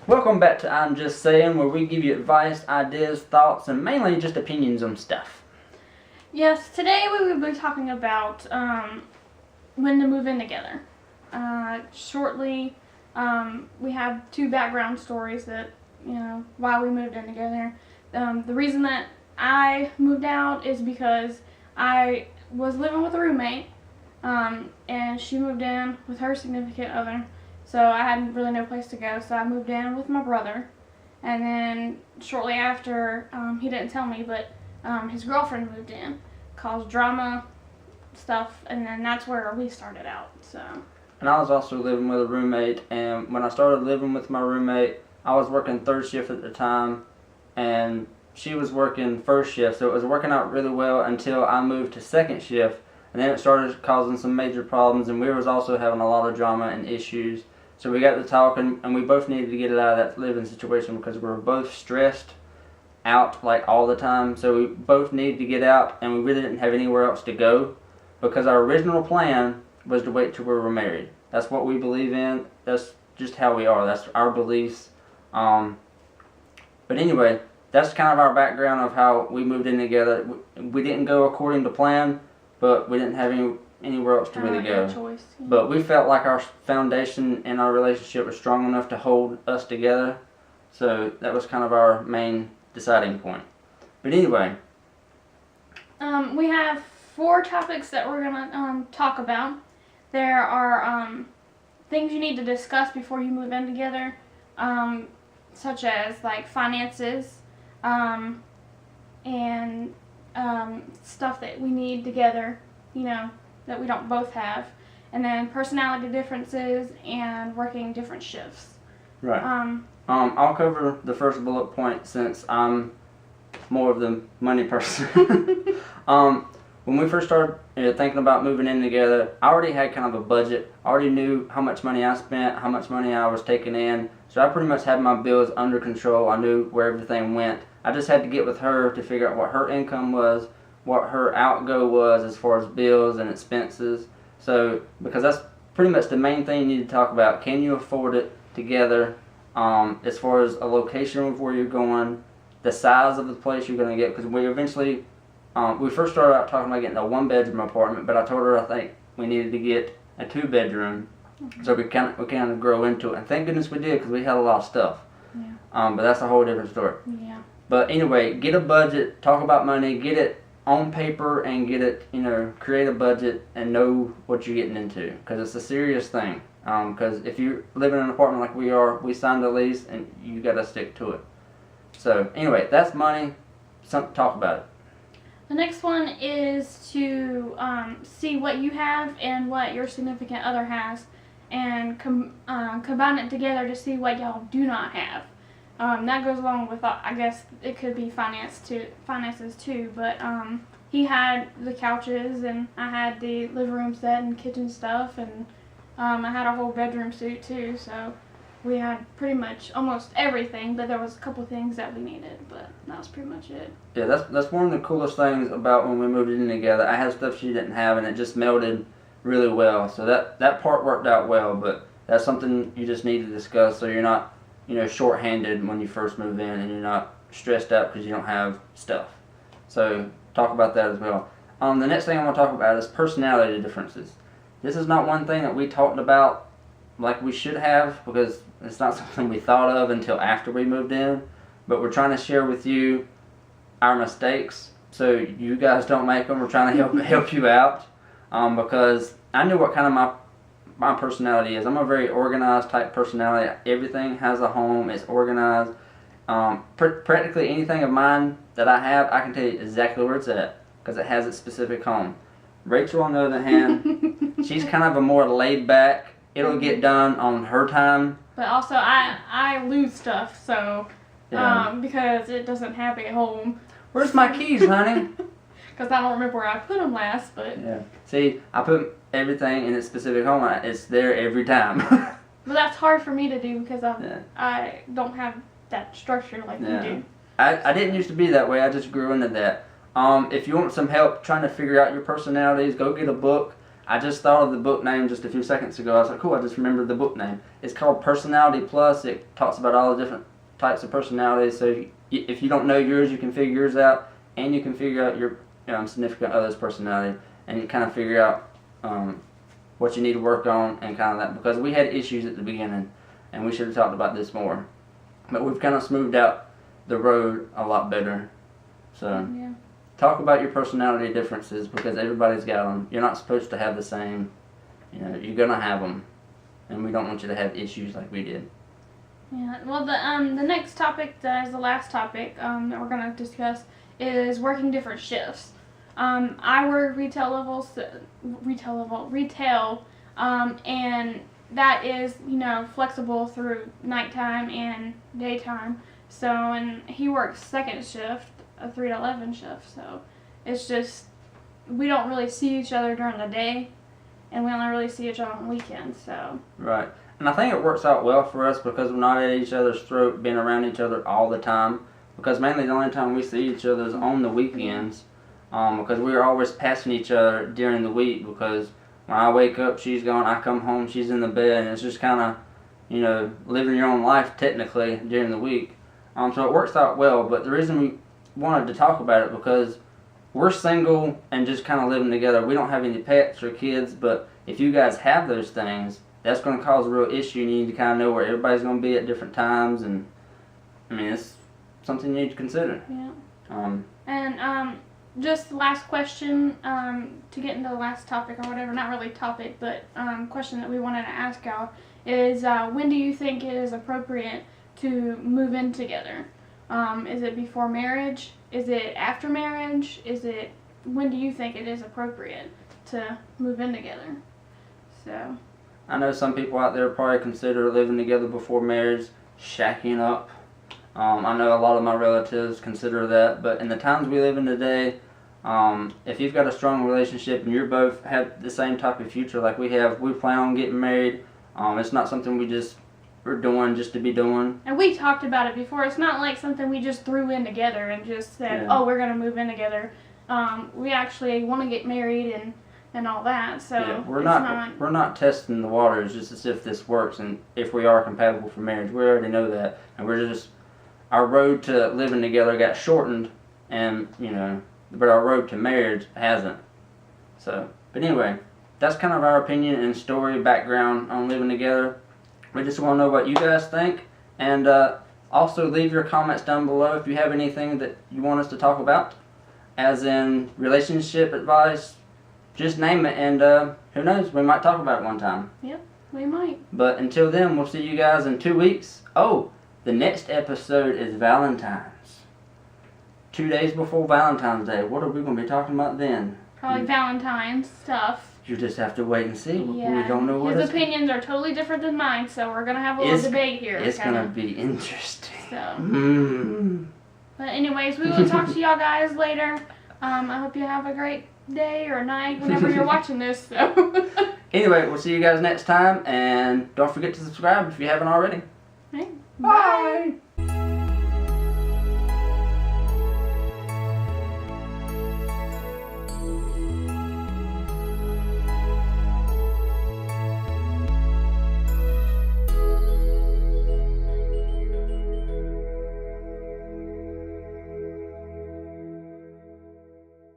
Welcome back to I'm Just Saying, where we give you advice, ideas, thoughts, and mainly just opinions on stuff. Yes, today we will be talking about when to move in together. Shortly, we have two background stories that, why we moved in together. The reason that I moved out is because I was living with a roommate, and she moved in with her significant other. So I had really no place to go, so I moved in with my brother. And then shortly after, he didn't tell me, but his girlfriend moved in, caused drama, stuff, and then that's where we started out. So. And I was also living with a roommate, and when I started living with my roommate, I was working third shift at the time, and she was working first shift, so it was working out really well until I moved to second shift, and then it started causing some major problems, and we was also having a lot of drama and issues. So we got to talking, and we both needed to get it out of that living situation because we were both stressed out like all the time. So we both needed to get out, and we really didn't have anywhere else to go because our original plan was to wait till we were married. That's what we believe in. That's just how we are. That's our beliefs. But anyway, that's kind of our background of how we moved in together. We didn't go according to plan, but we didn't have anywhere else to really go. Choice, yeah. But we felt like our foundation in our relationship was strong enough to hold us together. So that was kind of our main deciding point. But anyway. We have 4 topics that we're going to talk about. There are things you need to discuss before you move in together, such as like finances and stuff that we need together, that we don't both have, and then personality differences and working different shifts. Right. I'll cover the first bullet point since I'm more of the money person. When we first started thinking about moving in together, I already had kind of a budget. I already knew how much money I spent, how much money I was taking in. So I pretty much had my bills under control. I knew where everything went. I just had to get with her to figure out what her income was, what her outgo was as far as bills and expenses. So, because that's pretty much the main thing you need to talk about. Can you afford it together? As far as a location of where you're going, the size of the place you're going to get. Because we eventually, we first started out talking about getting a 1-bedroom apartment, but I told her I think we needed to get a 2-bedroom. Mm-hmm. So we kind of grow into it. And thank goodness we did because we had a lot of stuff. Yeah. But that's a whole different story. Yeah. But anyway, get a budget, talk about money, get it on paper and get it, create a budget and know what you're getting into. Because it's a serious thing. Because if you live in an apartment like we are, we signed a lease and you got to stick to it. So anyway, that's money. Talk about it. The next one is to see what you have and what your significant other has, and combine it together to see what y'all do not have. That goes along with, I guess it could be finances too, but he had the couches and I had the living room set and kitchen stuff, and I had a whole bedroom suite too, so we had pretty much almost everything, but there was a couple things that we needed, but that was pretty much it. Yeah, that's one of the coolest things about when we moved in together. I had stuff she didn't have, and it just melded really well, so that part worked out well, but that's something you just need to discuss so you're not short-handed when you first move in and you're not stressed out because you don't have stuff. So talk about that as well. The next thing I want to talk about is personality differences. This is not one thing that we talked about like we should have because it's not something we thought of until after we moved in, but we're trying to share with you our mistakes so you guys don't make them. We're trying to help you out because I knew what kind of my personality is. I'm a very organized type personality. Everything has a home. It's organized. Practically anything of mine that I have, I can tell you exactly where it's at because it has its specific home. Rachel, on the other hand, she's kind of a more laid back. It'll get done on her time. But also, I lose stuff, so Yeah. because it doesn't have a home. Where's my keys, honey? Because I don't remember where I put them last, but. Yeah. See, I put everything in its specific home. It's there every time. But that's hard for me to do because I don't have that structure like you do. I didn't used to be that way. I just grew into that. If you want some help trying to figure out your personalities, go get a book. I just thought of the book name just a few seconds ago. I was like, cool, I just remembered the book name. It's called Personality Plus. It talks about all the different types of personalities. So if you don't know yours, you can figure yours out, and you can figure out your significant other's personality, and you kind of figure out what you need to work on and kind of that. Because we had issues at the beginning, and we should have talked about this more. But we've kind of smoothed out the road a lot better. So Yeah. talk about your personality differences, because everybody's got them. You're not supposed to have the same. You're gonna have them, and we don't want you to have issues like we did. Yeah. Well, the next topic that is the last topic that we're gonna discuss is working different shifts. I work retail, and that is flexible through nighttime and daytime. So, and he works second shift, a 3 to 11 shift. So, it's just we don't really see each other during the day, and we only really see each other on weekends. So. Right. And I think it works out well for us because we're not at each other's throat, being around each other all the time. Because mainly the only time we see each other is on the weekends. Because we're always passing each other during the week. Because when I wake up, she's gone. I come home, she's in the bed. And it's just kind of, living your own life technically during the week. So it works out well. But the reason we wanted to talk about it because we're single and just kind of living together. We don't have any pets or kids. But if you guys have those things, that's going to cause a real issue. You need to kind of know where everybody's going to be at different times. And, it's something you need to consider. Yeah. Just the last question to get into the last topic or whatever, not really topic, but question that we wanted to ask y'all is when do you think it is appropriate to move in together? Is it before marriage? Is it after marriage? When do you think it is appropriate to move in together? So. I know some people out there probably consider living together before marriage shacking up. I know a lot of my relatives consider that, but in the times we live in today, if you've got a strong relationship and you both have the same type of future like we have, we plan on getting married. It's not something we're doing just to be doing. And we talked about it before. It's not like something we just threw in together and just said, oh, we're going to move in together. We actually want to get married and all that. So we're not testing the waters just to see if this works and if we are compatible for marriage. We already know that, and our road to living together got shortened, and but our road to marriage hasn't. So, but anyway, that's kind of our opinion and story background on living together. We just want to know what you guys think, and also leave your comments down below if you have anything that you want us to talk about, as in relationship advice. Just name it, and who knows, we might talk about it one time. Yep, we might. But until then, we'll see you guys in 2 weeks. Oh, the next episode is Valentine's. 2 days before Valentine's Day. What are we going to be talking about then? Probably Valentine's stuff. You just have to wait and see. Yeah. We don't know what his opinions are totally different than mine, so we're going to have a little debate here. It's going to be interesting. So. But anyways, we will talk to y'all guys later. I hope you have a great day or night whenever you're watching this. So. Anyway, we'll see you guys next time, and don't forget to subscribe if you haven't already. Right. Bye.